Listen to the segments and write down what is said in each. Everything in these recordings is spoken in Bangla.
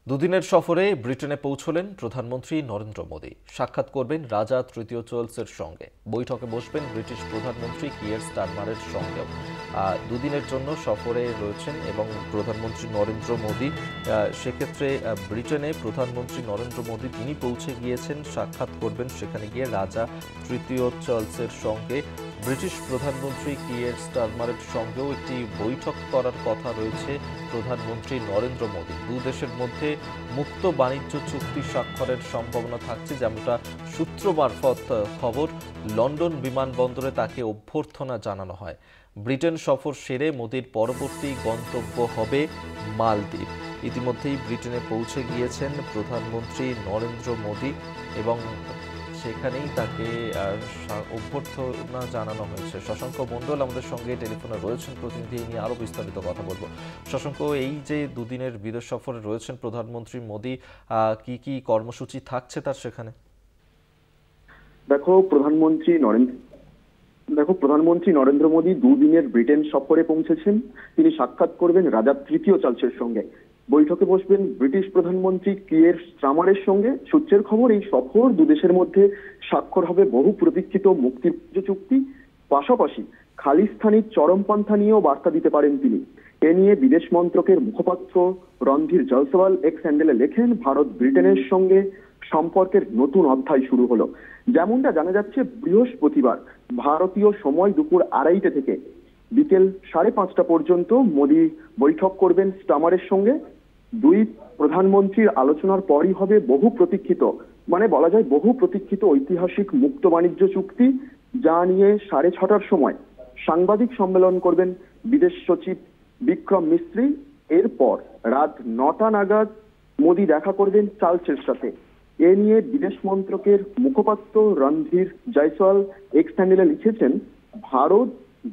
দুদিনের সফরে ব্রিটেনে পৌঁছলেন প্রধানমন্ত্রী নরেন্দ্র মোদী। সাক্ষাৎ করবেন রাজা তৃতীয় চার্লসের সঙ্গে। বৈঠকে বসবেন ব্রিটিশ প্রধানমন্ত্রী কিয়ার স্টারমারের সঙ্গেও। দুদিনের জন্য সফরে রয়েছেন এবং প্রধানমন্ত্রী নরেন্দ্র মোদী। সেক্ষেত্রে ব্রিটেনে প্রধানমন্ত্রী নরেন্দ্র মোদী তিনি পৌঁছে গিয়েছেন, সাক্ষাৎ করবেন সেখানে গিয়ে রাজা তৃতীয় চার্লসের সঙ্গে। ব্রিটিশ প্রধানমন্ত্রী কিয়ার স্টারমারের সঙ্গেও একটি বৈঠক করার কথা রয়েছে প্রধানমন্ত্রী নরেন্দ্র মোদী। দু দেশের মধ্যে মুক্ত বাণিজ্য চুক্তি স্বাক্ষরের সম্ভাবনা থাকছে, যেমনটা সূত্র মারফত খবর। লন্ডন বিমানবন্দরে তাকে অভ্যর্থনা জানানো হয়। ব্রিটেন সফর সেরে মোদীর পরবর্তী গন্তব্য হবে মালদ্বীপ। ইতিমধ্যেই ব্রিটেনে পৌঁছে গিয়েছেন প্রধানমন্ত্রী নরেন্দ্র মোদী এবং সেখানেই তাকে অভ্যর্থনা জানানো হয়েছে। শশাঙ্ক মণ্ডল আমাদের সঙ্গে টেলিফোনে রয়েছেন প্রতিনিধি, নিয়ে আরো বিস্তারিত কথা বলবো। শশাঙ্ক, এই যে দুদিনের বিদেশ সফরে রয়েছেন প্রধানমন্ত্রী মোদী, কি কি কর্মসূচি থাকছে তার সেখানে? প্রধানমন্ত্রী নরেন্দ্র মোদী দুদিনের ব্রিটেন সফরে পৌঁছেছেন। তিনি সাক্ষাৎ করবেন রাজা তৃতীয় চার্লসের সঙ্গে। বৈঠকে বসবেন ব্রিটিশ প্রধানমন্ত্রী কিয়ার স্টারমারের সঙ্গে। সূত্রের খবর, এই সফর দুদেশের মধ্যে স্বাক্ষর হবে বহু প্রতীক্ষিত মুক্তি চুক্তি। পাশাপাশি খালিস্তানির চরমপন্থা নিয়েও বার্তা দিতে পারেন তিনি। এ নিয়ে বিদেশ মন্ত্রকের মুখপাত্র রণধীর জয়সওয়াল এক্স হ্যান্ডেলে লেখেন, ভারত ব্রিটেনের সঙ্গে সম্পর্কের নতুন অধ্যায় শুরু হলো। যেমনটা জানা যাচ্ছে, বৃহস্পতিবার ভারতীয় সময় দুপুর 2:30 থেকে বিকেল 5:30 পর্যন্ত মোদী বৈঠক করবেন স্টারমারের সঙ্গে। দুই প্রধানমন্ত্রীর আলোচনার পরই হবে বহু প্রতীক্ষিত, বলা যায় বহু প্রতীক্ষিত ঐতিহাসিক মুক্ত বাণিজ্য চুক্তি, যা নিয়ে 6:30টার সময় সাংবাদিক সম্মেলন করবেন বিদেশ সচিব বিক্রম মিস্ত্রি। এরপর রাত 9টা নাগাদ মোদী দেখা করবেন চার্লসের সাথে। এ নিয়ে বিদেশ মন্ত্রকের মুখপাত্র রণধীর জয়সওয়াল এক্স হ্যান্ডেলে লিখেছেন, ভারত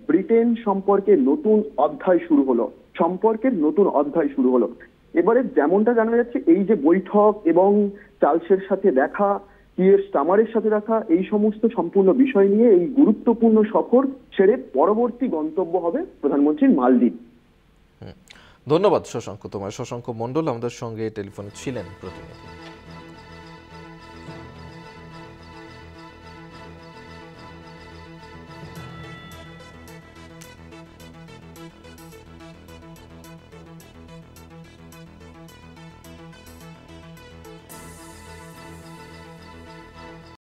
ব্রিটেন সম্পর্কের নতুন অধ্যায় শুরু হলো। এবারে যেমনটা জানা যাচ্ছে, এই যে বৈঠক এবং চার্লসের সাথে দেখা, কিয়ার স্টারমারের সাথে দেখা, এই সমস্ত সম্পূর্ণ বিষয় নিয়ে এই গুরুত্বপূর্ণ সফর সেরে পরবর্তী গন্তব্য হবে প্রধানমন্ত্রীর মালদ্বীপ। ধন্যবাদ শশাঙ্ক তোমার। শশাঙ্ক মণ্ডল আমাদের সঙ্গে টেলিফোনে ছিলেন প্রতিনিধি।